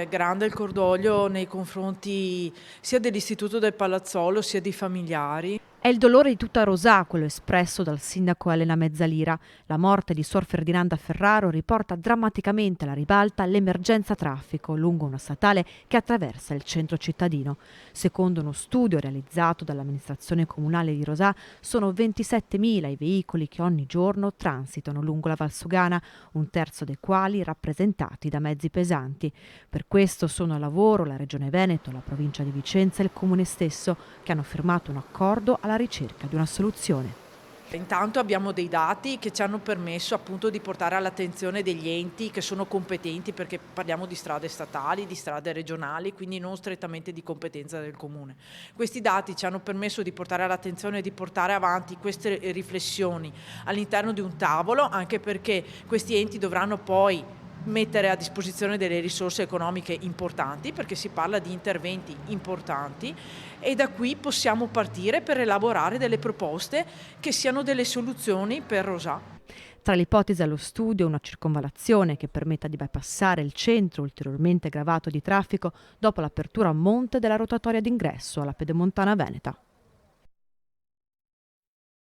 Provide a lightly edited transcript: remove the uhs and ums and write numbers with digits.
grande il cordoglio nei confronti sia dell'Istituto del Palazzolo sia dei familiari. È il dolore di tutta Rosà quello espresso dal sindaco Elena Mezzalira. La morte di Suor Ferdinanda Ferraro riporta drammaticamente alla ribalta l'emergenza traffico lungo una statale che attraversa il centro cittadino. Secondo uno studio realizzato dall'amministrazione comunale di Rosà, sono 27.000 i veicoli che ogni giorno transitano lungo la Valsugana, un terzo dei quali rappresentati da mezzi pesanti. Per questo sono a lavoro la Regione Veneto, la provincia di Vicenza e il comune stesso, che hanno firmato un accordo alla ricerca di una soluzione. Intanto abbiamo dei dati che ci hanno permesso appunto di portare all'attenzione degli enti che sono competenti, perché parliamo di strade statali, di strade regionali, quindi non strettamente di competenza del comune. Questi dati ci hanno permesso di portare all'attenzione e di portare avanti queste riflessioni all'interno di un tavolo, anche perché questi enti dovranno poi mettere a disposizione delle risorse economiche importanti, perché si parla di interventi importanti, e da qui possiamo partire per elaborare delle proposte che siano delle soluzioni per Rosà. Tra le ipotesi allo studio una circonvallazione che permetta di bypassare il centro ulteriormente gravato di traffico dopo l'apertura a monte della rotatoria d'ingresso alla Pedemontana Veneta.